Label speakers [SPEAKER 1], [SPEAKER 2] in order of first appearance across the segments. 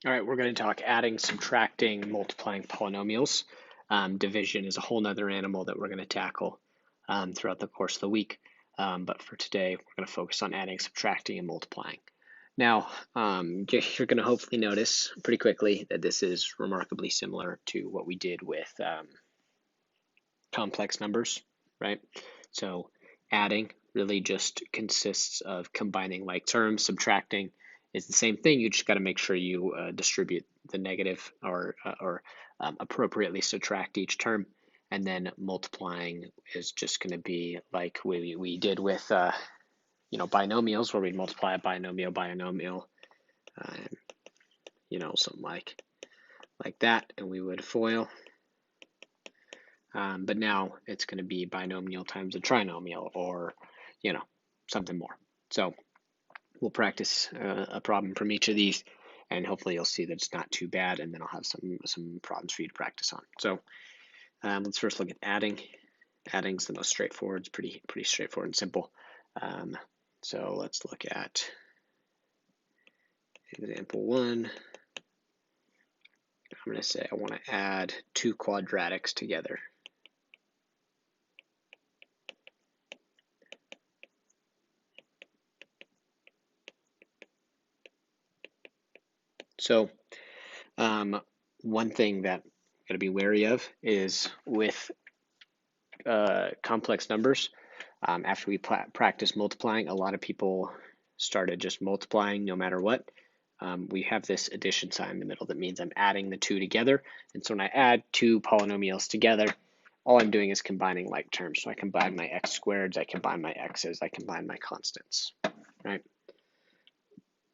[SPEAKER 1] All right, we're going to talk adding, subtracting, multiplying polynomials. Division is a whole nother animal that we're going to tackle throughout the course of the week. But for today, we're going to focus on adding, subtracting, and multiplying. Now, you're going to hopefully notice pretty quickly that this is remarkably similar to what we did with complex numbers, right? So adding really just consists of combining like terms. Subtracting is the same thing. You just got to make sure you distribute the negative or appropriately subtract each term. And then multiplying is just going to be like we did with binomials, where we multiply a binomial, something like that, and we would FOIL. But now it's going to be binomial times a trinomial, or something more. So we'll practice a problem from each of these, and hopefully you'll see that it's not too bad, and then I'll have some problems for you to practice on. So let's first look at adding. Adding's the most straightforward. It's pretty straightforward and simple. So let's look at example 1. I'm going to say I want to add two quadratics together. So one thing that I'm going to be wary of is with complex numbers. After we practice multiplying, a lot of people started just multiplying no matter what. We have this addition sign in the middle that means I'm adding the two together. And so when I add two polynomials together, all I'm doing is combining like terms. So I combine my x squareds, I combine my x's, I combine my constants, right?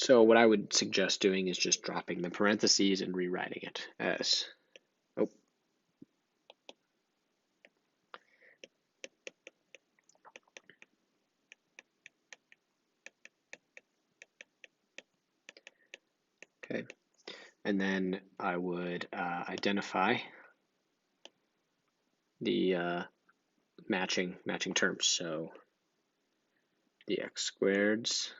[SPEAKER 1] So what I would suggest doing is just dropping the parentheses and rewriting it as, okay. And then I would identify the matching terms. So the x squareds,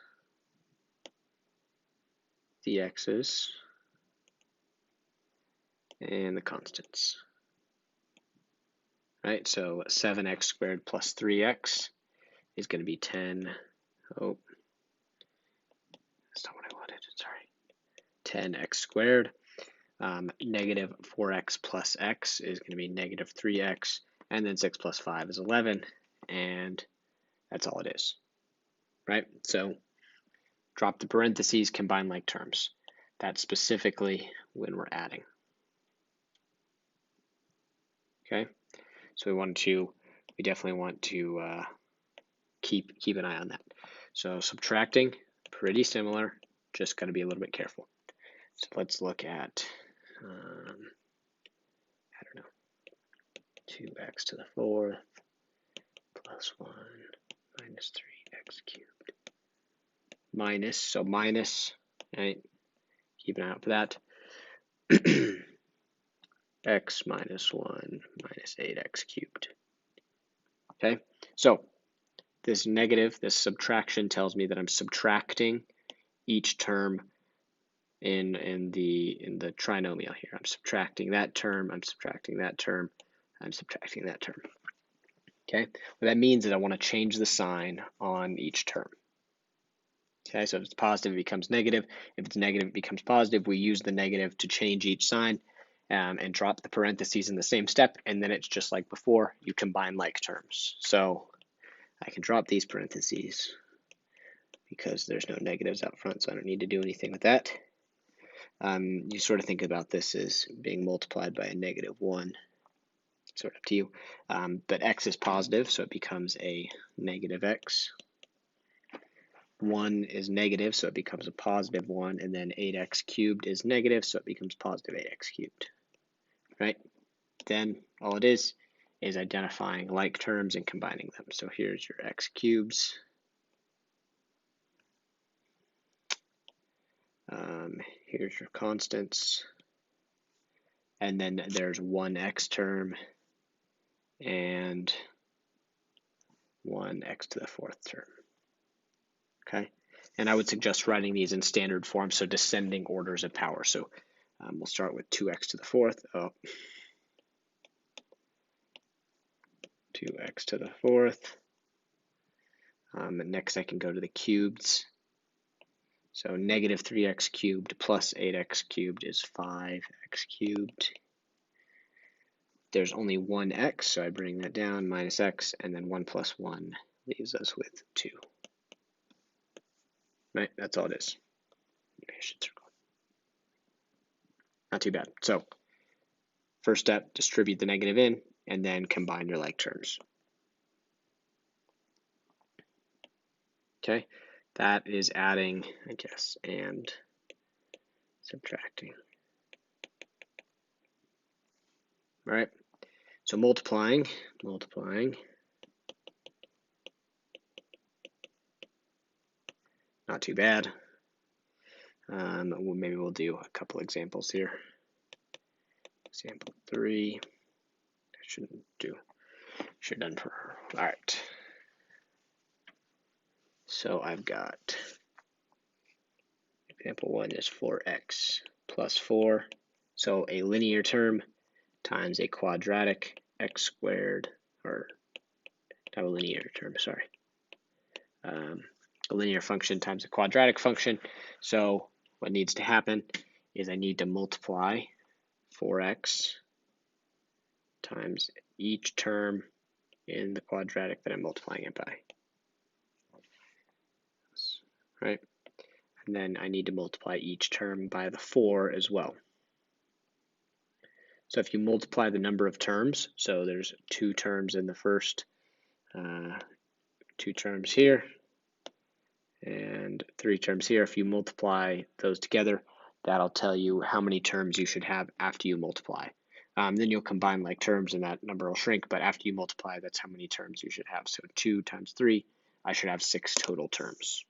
[SPEAKER 1] the x's, and the constants. Right, so 7x squared plus 3x is going to be 10. Oh, that's not what I wanted. Sorry. 10x squared. Negative 4x plus x is going to be negative 3x. And then 6 plus 5 is 11. And that's all it is. Right? So drop the parentheses, combine like terms. That's specifically when we're adding. Okay? So we definitely want to keep an eye on that. So subtracting, pretty similar, just got to be a little bit careful. So let's look at, I don't know, 2x to the 4th plus 1 minus 3x cubed. Minus, so minus, right? Keep an eye out for that. X minus 1 minus 8x cubed. Okay, so this negative, this subtraction tells me that I'm subtracting each term in the trinomial here. I'm subtracting that term, I'm subtracting that term, I'm subtracting that term. Okay, what that means is I want to change the sign on each term. Okay, so if it's positive, it becomes negative. If it's negative, it becomes positive. We use the negative to change each sign and drop the parentheses in the same step, and then it's just like before, you combine like terms. So I can drop these parentheses because there's no negatives up front, so I don't need to do anything with that. You sort of think about this as being multiplied by a negative 1. It's sort of up to you. But x is positive, so it becomes a negative x. 1 is negative, so it becomes a positive 1, and then 8x cubed is negative, so it becomes positive 8x cubed, right? Then all it is identifying like terms and combining them. So here's your x cubes. Here's your constants. And then there's one x term and one x to the 4th term. Okay, And I would suggest writing these in standard form, so descending orders of power. So we'll start with 2x to the fourth. 2x to the fourth. Next, I can go to the cubeds. So negative 3x cubed plus 8x cubed is 5x cubed. There's only one x, so I bring that down, minus x, and then 1 plus 1 leaves us with 2. Right, that's all it is. Maybe I should circle. Not too bad. So first step, distribute the negative in, and then combine your like terms. Okay, that is adding, I guess, and subtracting. All right, so multiplying. Not too bad. Maybe we'll do a couple examples here. Example 3. I shouldn't do. Should have done for her. All right. So I've got example 1 is 4x plus 4. So a linear term times a quadratic x squared, or not a linear term, sorry. A linear function times a quadratic function. So what needs to happen is I need to multiply 4x times each term in the quadratic that I'm multiplying it by. Right? And then I need to multiply each term by the 4 as well. So if you multiply the number of terms, so there's 2 terms in the first, 2 terms here, and 3 terms here. If you multiply those together, that'll tell you how many terms you should have after you multiply. Then you'll combine like terms and that number will shrink, but after you multiply, that's how many terms you should have. So 2 times 3, I should have 6 total terms,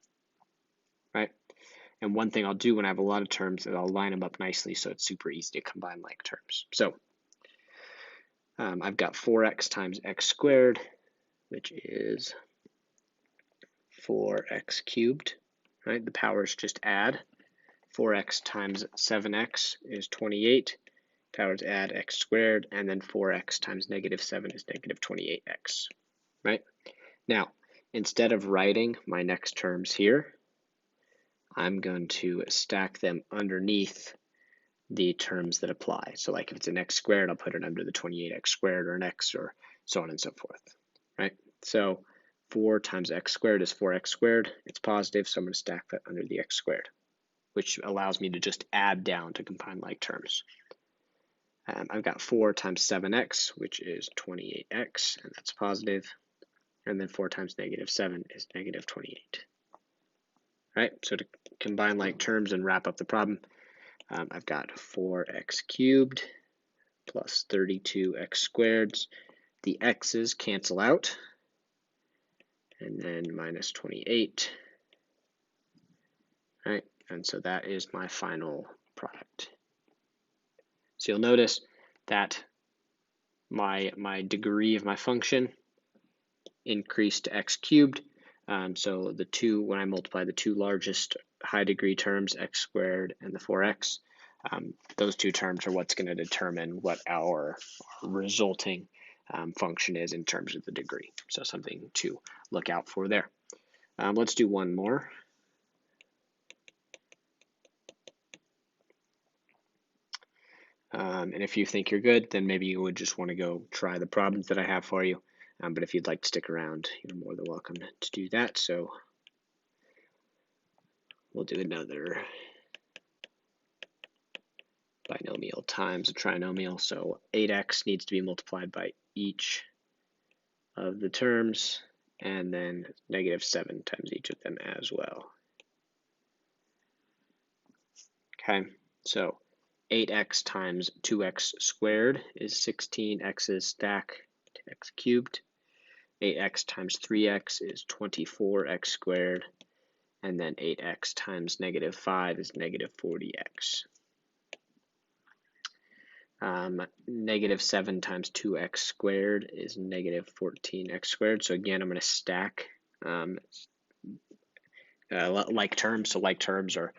[SPEAKER 1] right? And one thing I'll do when I have a lot of terms is I'll line them up nicely so it's super easy to combine like terms. So I've got 4x times x squared, which is 4x cubed, right? The powers just add. 4x times 7x is 28. Powers add x squared, and then 4x times negative 7 is negative 28x, right? Now, instead of writing my next terms here, I'm going to stack them underneath the terms that apply. So like if it's an x squared, I'll put it under the 28x squared, or an x, or so on and so forth, right? So 4 times x squared is 4x squared. It's positive, so I'm going to stack that under the x squared, which allows me to just add down to combine like terms. I've got 4 times 7x, which is 28x, and that's positive. And then 4 times negative 7 is negative 28. Right, so to combine like terms and wrap up the problem, I've got 4x cubed plus 32x squared. The x's cancel out, and then minus 28. Right, and so that is my final product. So you'll notice that my degree of my function increased to x cubed. So the two, when I multiply the two largest high degree terms, x squared and the 4x, those two terms are what's going to determine what our resulting function is in terms of the degree. So something to look out for there. Let's do one more. And if you think you're good, then maybe you would just want to go try the problems that I have for you. But if you'd like to stick around, you're more than welcome to do that. So we'll do another binomial times a trinomial. So 8x needs to be multiplied by each of the terms, and then negative 7 times each of them as well. Okay, so 8x times 2x squared is 16x's stack to x cubed. 8x times 3x is 24x squared. And then 8x times negative 5 is negative 40x. Negative 7 times 2x squared is negative 14x squared. So again, I'm going to stack like terms. So like terms are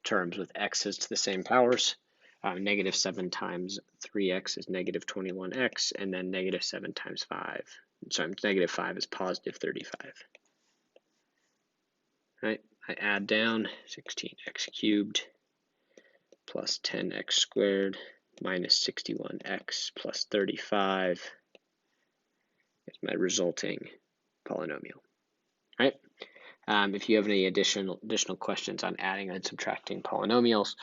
[SPEAKER 1] terms with x's to the same powers. Negative 7 times 3x is negative 21x, and then negative 7 times 5. So negative 5 is positive 35. Right? I add down 16x cubed plus 10x squared minus 61x plus 35 is my resulting polynomial. Right? If you have any additional questions on adding and subtracting polynomials,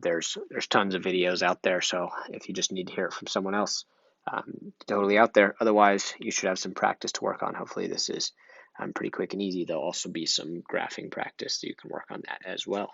[SPEAKER 1] there's tons of videos out there. So if you just need to hear it from someone else, totally out there. Otherwise, you should have some practice to work on. Hopefully this is pretty quick and easy. There'll also be some graphing practice so you can work on that as well.